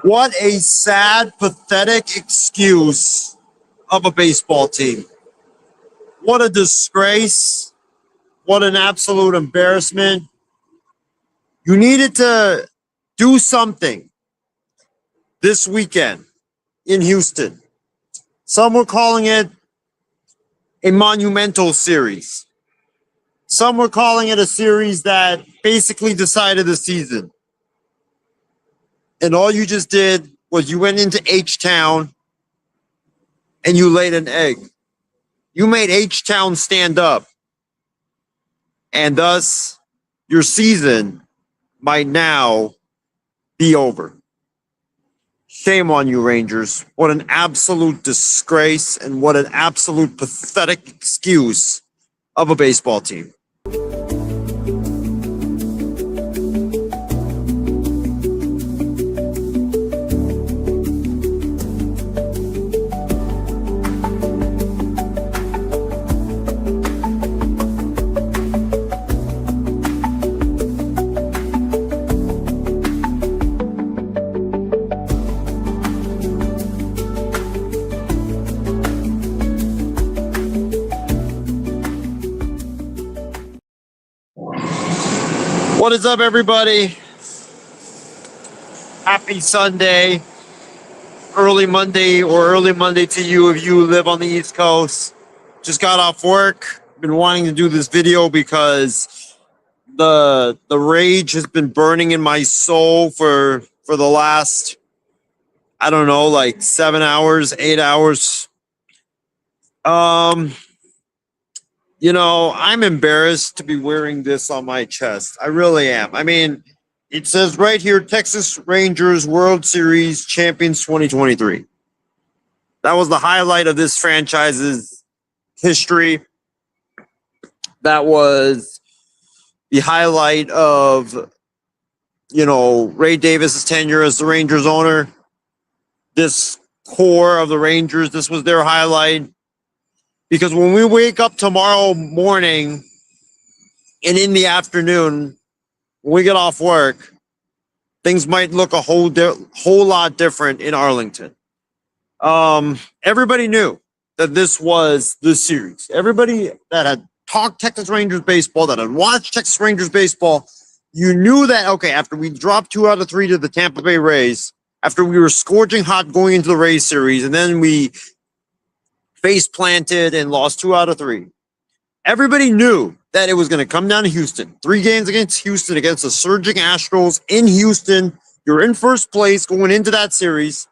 What a sad, pathetic excuse of a baseball team. What a disgrace. What an absolute embarrassment. You needed to do something this weekend in Houston. Some were calling it a monumental series. Some were calling it a series that basically decided the season. And all you just did was you went into H-Town and you laid an egg. You made H-Town stand up. And thus, your season might now be over. Shame on you, Rangers. What an absolute disgrace and what an absolute pathetic excuse of a baseball team. What is up, everybody? Happy Sunday, early Monday to you if you live on the East Coast. Just got off work. Been wanting to do this video because the rage has been burning in my soul for the last, I don't know, like 7 hours, 8 hours. You know, I'm embarrassed to be wearing this on my chest. I really am. I mean, it says right here, Texas Rangers World Series Champions 2023. That was the highlight of this franchise's history. That was the highlight of, you know, Ray Davis's tenure as the Rangers owner. This core of the Rangers, this was their highlight. Because when we wake up tomorrow morning and in the afternoon, when we get off work, things might look a whole lot different in Arlington. Everybody knew that this was the series. Everybody that had talked Texas Rangers baseball, that had watched Texas Rangers baseball, you knew that, okay, after we dropped 2 out of 3 to the Tampa Bay Rays, after we were scorching hot going into the Rays series, and then we face planted and lost 2 out of 3. Everybody knew that it was going to come down to Houston. 3 games against Houston, against the surging Astros in Houston. You're in first place going into that series.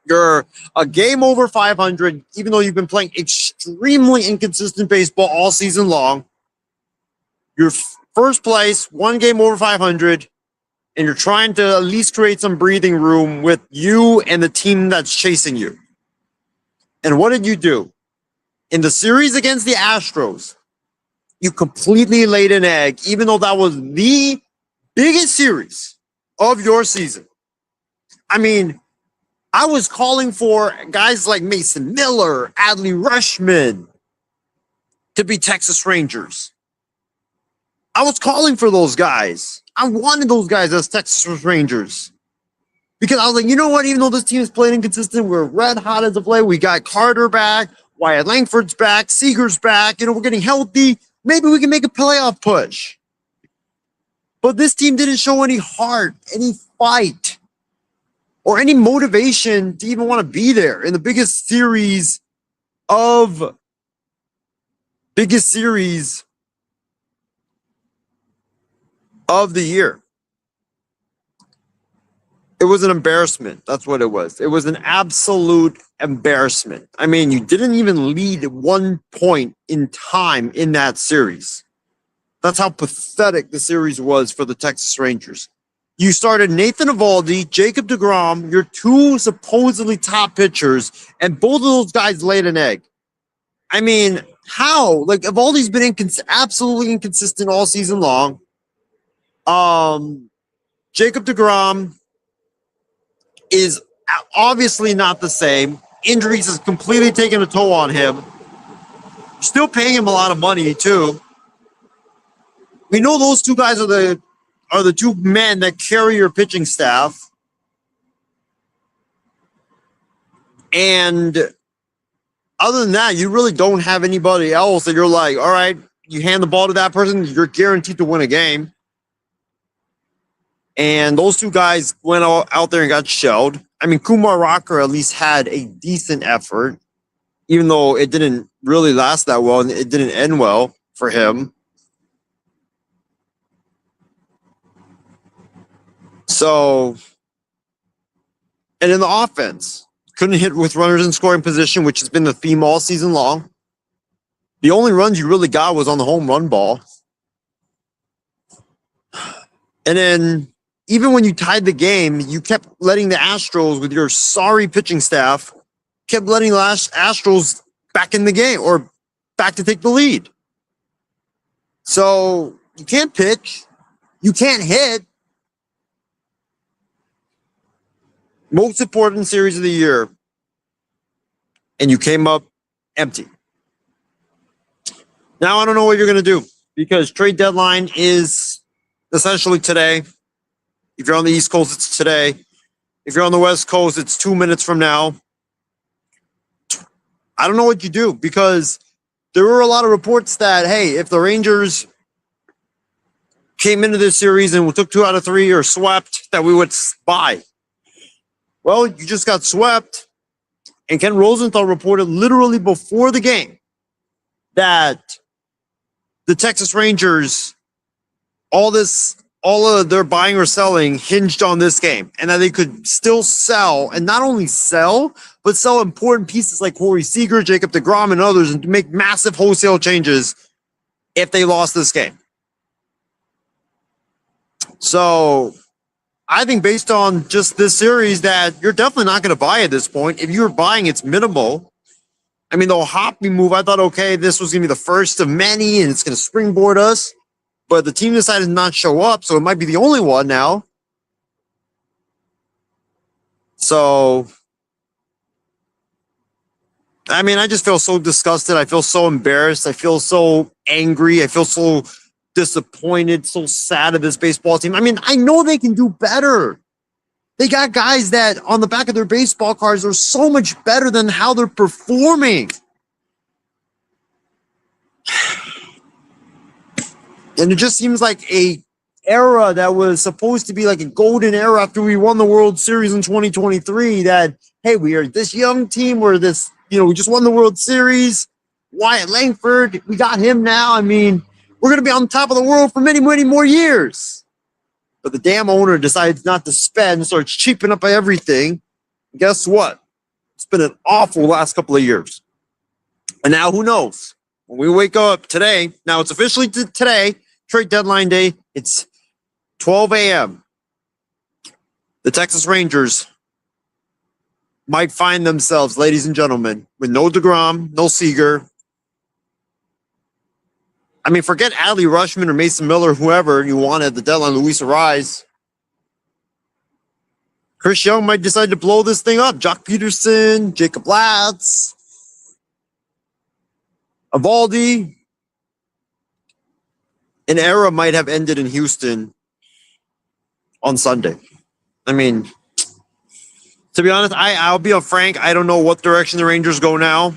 You're a game over 500, even though you've been playing extremely inconsistent baseball all season long. You're first place, 1 game over 500, and you're trying to at least create some breathing room with you and the team that's chasing you. And what did you do? In the series against the Astros, you completely laid an egg, even though that was the biggest series of your season. I mean, I was calling for guys like Mason Miller, Adley Rushman to be Texas Rangers. I was calling for those guys. I wanted those guys as Texas Rangers. Because I was like, you know what? Even though this team is playing inconsistent, we're red hot as of late. We got Carter back, Wyatt Langford's back, Seager's back. You know, we're getting healthy. Maybe we can make a playoff push. But this team didn't show any heart, any fight, or any motivation to even want to be there in the biggest series of the year. It was an embarrassment. That's what it was. It was an absolute embarrassment. I mean, you didn't even lead 1 point in time in that series. That's how pathetic the series was for the Texas Rangers. You started Nathan Eovaldi, Jacob deGrom, your 2 supposedly top pitchers, and both of those guys laid an egg. I mean, how? Like, Eovaldi's been absolutely inconsistent all season long. Jacob deGrom is obviously not the same. Injuries has completely taken a toll on him. Still paying him a lot of money too. We know those 2 guys are the 2 men that carry your pitching staff. And other than that, you really don't have anybody else that you're like, all right, you hand the ball to that person, you're guaranteed to win a game. And those two guys went out there and got shelled. I mean, Kumar Rocker at least had a decent effort, even though it didn't really last that well and it didn't end well for him. So, and in the offense, couldn't hit with runners in scoring position, which has been the theme all season long. The only runs you really got was on the home run ball. And then even when you tied the game, you kept letting the Astros, with your sorry pitching staff, kept letting the Astros back in the game or back to take the lead. So you can't pitch. You can't hit. Most important series of the year. And you came up empty. Now I don't know what you're going to do because trade deadline is essentially today. If you're on the East Coast, it's today. If you're on the West Coast, it's 2 minutes from now. I don't know what you do because there were a lot of reports that, hey, if the Rangers came into this series and we took 2 out of 3 or swept, that we would buy. Well, you just got swept. And Ken Rosenthal reported literally before the game that the Texas Rangers, all of their buying or selling hinged on this game, and that they could still sell, and not only sell, but sell important pieces like Corey Seager, Jacob deGrom, and others, and to make massive wholesale changes if they lost this game. So I think based on just this series that you're definitely not going to buy at this point. If you were buying, it's minimal. I mean, the Hoppy move, I thought, okay, this was going to be the first of many, and it's going to springboard us. But the team decided to not show up, so it might be the only one now. So, I mean, I just feel so disgusted. I feel so embarrassed. I feel so angry. I feel so disappointed, so sad of this baseball team. I mean, I know they can do better. They got guys that on the back of their baseball cards are so much better than how they're performing. And it just seems like a era that was supposed to be like a golden era after we won the World Series in 2023 that, hey, we are this young team. We're this, we just won the World Series. Wyatt Langford, we got him now. I mean, we're going to be on top of the world for many, many more years. But the damn owner decides not to spend, starts cheaping up everything. And guess what? It's been an awful last couple of years. And now who knows? When we wake up today, now it's officially today, trade deadline day. It's 12 a.m. The Texas Rangers might find themselves, ladies and gentlemen, with no deGrom, no Seager. I mean, forget Adley Rushman or Mason Miller, whoever you want at the deadline, Luis Arise. Chris Young might decide to blow this thing up. Jock Peterson, Jacob Latz, Eovaldi. An era might have ended in Houston on Sunday. I mean, to be honest, I'll be frank. I don't know what direction the Rangers go now.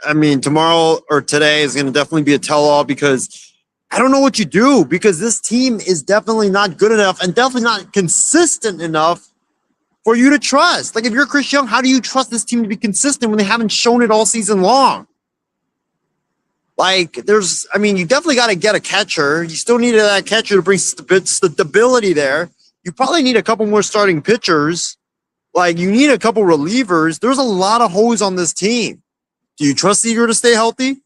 Tomorrow or today is going to definitely be a tell-all because I don't know what you do because this team is definitely not good enough and definitely not consistent enough for you to trust. Like, if you're Chris Young, how do you trust this team to be consistent when they haven't shown it all season long? Like, you definitely got to get a catcher. You still need that catcher to bring stability there. You probably need a couple more starting pitchers. Like, you need a couple relievers. There's a lot of holes on this team. Do you trust Seager to stay healthy?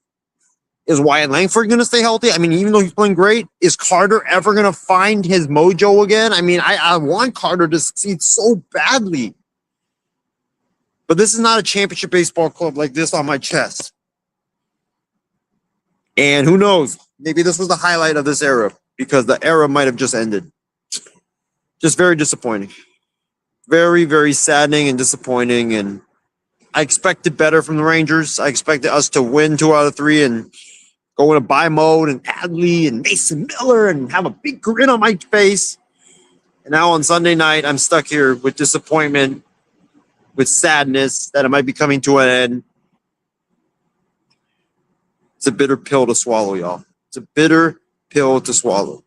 Is Wyatt Langford going to stay healthy? I mean, even though he's playing great, is Carter ever going to find his mojo again? I mean, I want Carter to succeed so badly. But this is not a championship baseball club like this on my chest. And who knows? Maybe this was the highlight of this era because the era might have just ended. Just very disappointing. Very, very saddening and disappointing. And I expected better from the Rangers. I expected us to win 2 out of 3 and go into buy mode and Adley and Mason Miller and have a big grin on my face. And now on Sunday night, I'm stuck here with disappointment, with sadness that it might be coming to an end. It's a bitter pill to swallow, y'all. It's a bitter pill to swallow.